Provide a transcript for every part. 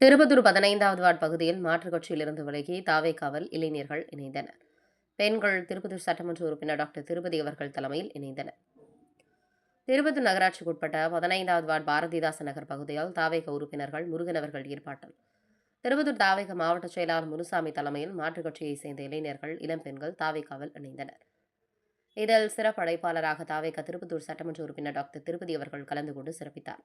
Tirupattur 15வது ward பகுதியில் மாற்றுக் கட்சியிலிருந்து விலகி தாவேகாவில் இளைஞர்கள் இணைந்தனர். பெண்கள் திருப்பத்தூர் சட்டமன்ற உறுப்பினர் டாக்டர் திருப்பதி அவர்கள் தலைமையில் இணைந்தனர். திருப்பத்தூர் நகராட்சிக்குட்பட்ட 15வது வார்டு பாரதிதாசன் நகர் பகுதியில் தாவேக உறுப்பினர்கள் முருகன் அவர்கள் ஏற்பாட்டில் திருப்பத்தூர் தாவேக மாவட்ட செயலாளர் முனுசாமி தலைமையில் மாற்றுக் கட்சியைச் சேர்ந்த இளைஞர்கள் இளம்பெண்கள் தாவேகாவில் இணைந்தனர். இதில் சிறப்பு அழைப்பாளராக தாவேக திருப்பத்தூர் சட்டமன்ற உறுப்பினர் டாக்டர் திருப்பதி அவர்கள் கலந்து கொண்டு சிறப்பித்தார்.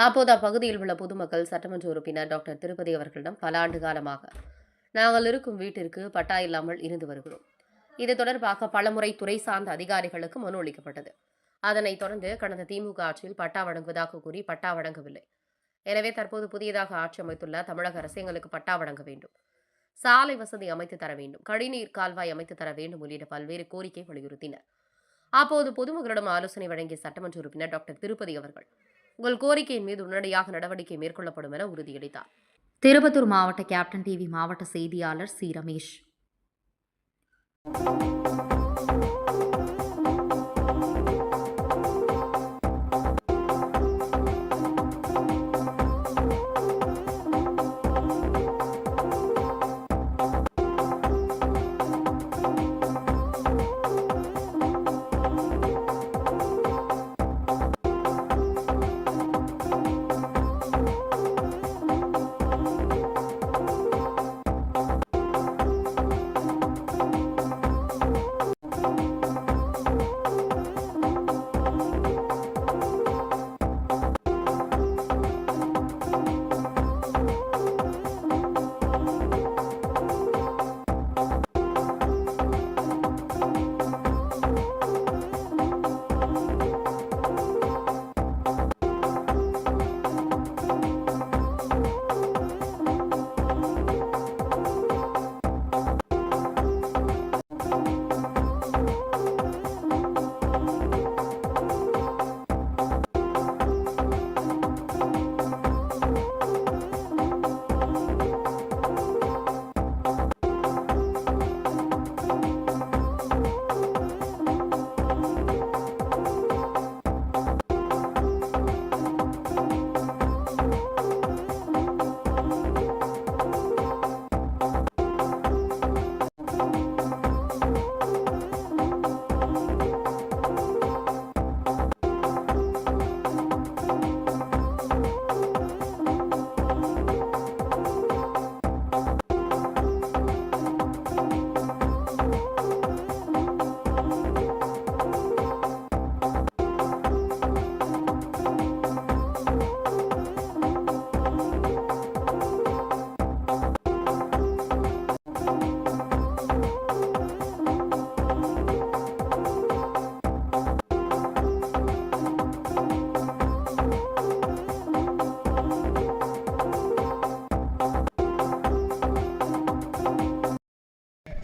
அப்போது அப்பகுதியில் உள்ள பொதுமக்கள் சட்டமன்ற உறுப்பினர் டாக்டர் திருப்பதி அவர்களிடம் பல ஆண்டு காலமாக நாங்கள் இருக்கும் வீட்டிற்கு பட்டா இல்லாமல் இருந்து வருகிறோம். இது தொடர்பாக பலமுறை துறை சார்ந்த அதிகாரிகளுக்கு மனு அளிக்கப்பட்டது. அதனைத் தொடர்ந்து கடந்த திமுக ஆட்சியில் பட்டா வழங்குவதாக கூறி பட்டா வழங்கவில்லை. எனவே தற்போது புதியதாக ஆட்சி அமைத்துள்ள தமிழக அரசு எங்களுக்கு பட்டா வழங்க வேண்டும், சாலை வசதி அமைத்து தர வேண்டும், கழிநீர் கால்வாய் அமைத்து தர வேண்டும் உள்ளிட்ட பல்வேறு கோரிக்கை வலியுறுத்தினர். அப்போது பொதுமக்களிடம் ஆலோசனை வழங்கிய சட்டமன்ற உறுப்பினர் டாக்டர் திருப்பதி அவர்கள் உங்கள் கோரிக்கையின் மீது உடனடியாக நடவடிக்கை மேற்கொள்ளப்படும் என உறுதியளித்தார். திருப்பத்தூர் மாவட்ட கேப்டன் டிவி மாவட்ட செய்தியாளர் சி ரமேஷ்.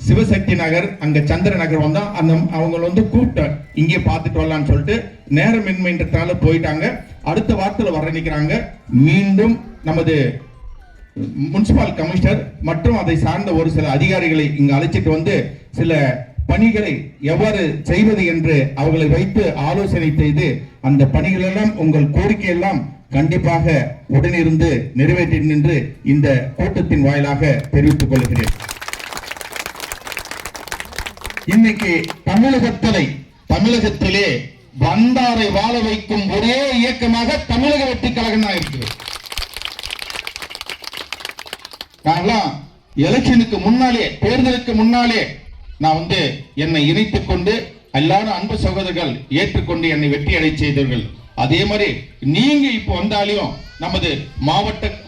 சிவசக்தி நகர் அங்க சந்திர நகர் வந்தா அவங்க கூப்பிட்டு இங்கே பார்த்துட்டு வரலான்னு சொல்லிட்டு நேரமின்மைன்றதால போயிட்டாங்க. அடுத்த வாரத்தில் வர நினைக்கிறாங்க. மீண்டும் நமது முனிசிபல் கமிஷனர் மற்றும் அதை சார்ந்த ஒரு சில அதிகாரிகளை இங்கு அழைச்சிட்டு வந்து சில பணிகளை எவ்வாறு செய்வது என்று அவர்களை வைத்து ஆலோசனை செய்து அந்த பணிகளெல்லாம் உங்கள் கோரிக்கையெல்லாம் கண்டிப்பாக உடனிருந்து நிறைவேற்றி என்று இந்த கூட்டத்தின் வாயிலாக தெரிவித்துக் கொள்கிறேன். இன்னைக்கு தமிழகத்திலே வந்தாரை வாழ வைக்கும் ஒரே இயக்கமாக தமிழக வெற்றி கழகம் தான் இருக்கு. நான்லாம் எலெக்ஷனுக்கு முன்னாலே, தேர்தலுக்கு முன்னாலே நான் என்னை இணைத்துக் கொண்டு எல்லாரும் அன்பு சகோதரர்கள் ஏற்றுக்கொண்டு என்னை வெற்றி அடை செய்தவர்கள். அதே மாதிரி நீங்க இப்ப வந்தாலும் நமது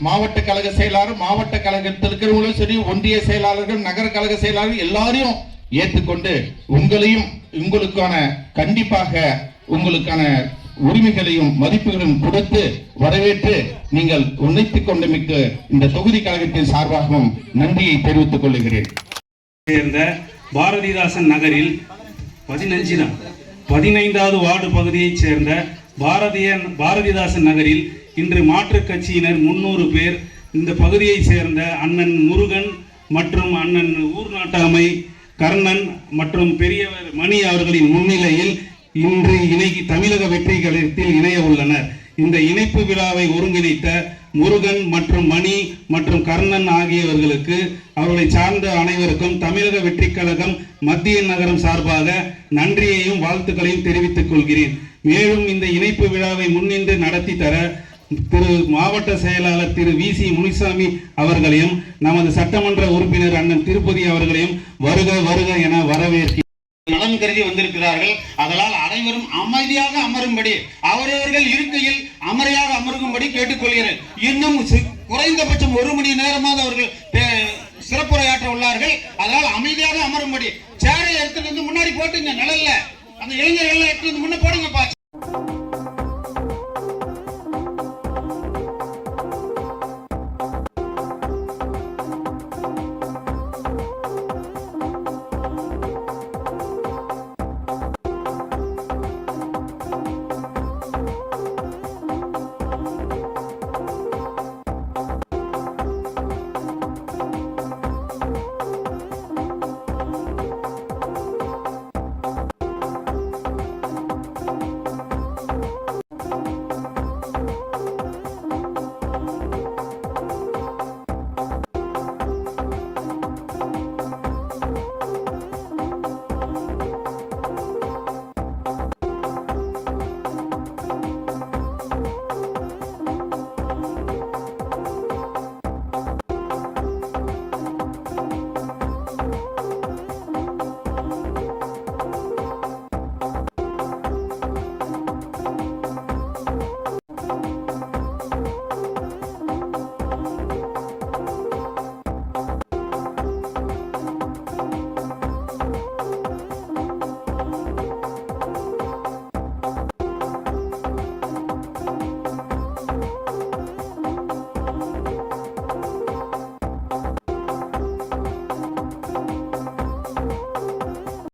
மாவட்ட கழக செயலாளர், மாவட்ட கழகத்தில் இருக்கிறவங்களும் சரி, ஒன்றிய செயலாளர்கள், நகர கழக செயலாளர்கள் எல்லாரையும் ஏற்றுக்கொண்டு உங்களையும் உங்களுக்கான கண்டிப்பாக உங்களுக்கான உரிமைகளையும் மதிப்புகளையும் கொடுத்து வரவேற்று நீங்கள் உழைத்துக் கொண்டமைக்கு இந்த தொகுதி கழகத்தின் சார்பாகவும் நன்றியை தெரிவித்துக் கொள்கிறேன். சேர்ந்த பாரதிதாசன் நகரில் 15வது வார்டு பகுதியைச் சேர்ந்த பாரதிதாசன் நகரில் இன்று மாற்றுக் கட்சியினர் 300 பேர் இந்த பகுதியைச் சேர்ந்த அண்ணன் முருகன் மற்றும் அண்ணன் ஊர் நாட்டாமை கர்ணன் மற்றும் பெரியவர் மணி அவர்களின் முன்னிலையில் இன்று தமிழக வெற்றி கழகத்தில் இணைய உள்ளனர். இந்த இணைப்பு விழாவை ஒருங்கிணைத்த முருகன் மற்றும் மணி மற்றும் கர்ணன் ஆகியவர்களுக்கு அவர்களை சார்ந்த அனைவருக்கும் தமிழக வெற்றிக் கழகம் மத்திய நகரம் சார்பாக நன்றியையும் வாழ்த்துக்களையும் தெரிவித்துக் கொள்கிறேன். மேலும் இந்த இணைப்பு விழாவை முன்னின்று நடத்தி தர திரு மாவட்ட செயலாளர் திரு வி.சி. முனிசாமி அவர்களையும் நமது சட்டமன்ற உறுப்பினர் அண்ணன் திருப்பதி அவர்களையும் வருக வருக என வரவேற்கிறேன். நலன் கருதி வந்திருக்கிறார்கள். அதனால் அனைவரும் அமைதியாக அமரும்படி, அவரவர்கள் இருக்கையில் அமைதியாக அமரும்படி கேட்டுக்கொள்கிறேன். இன்னும் குறைந்தபட்சம் 1 மணி நேரமாவது அவர்கள் சிறப்புரையாற்ற உள்ளார்கள். அதனால் அமைதியாக அமரும்படி சேரை எடுத்துட்டு முன்னாடி போட்டுங்க. நிழல்ல அந்த இளைஞர்கள் எடுத்து முன்ன போடுங்கப்பா.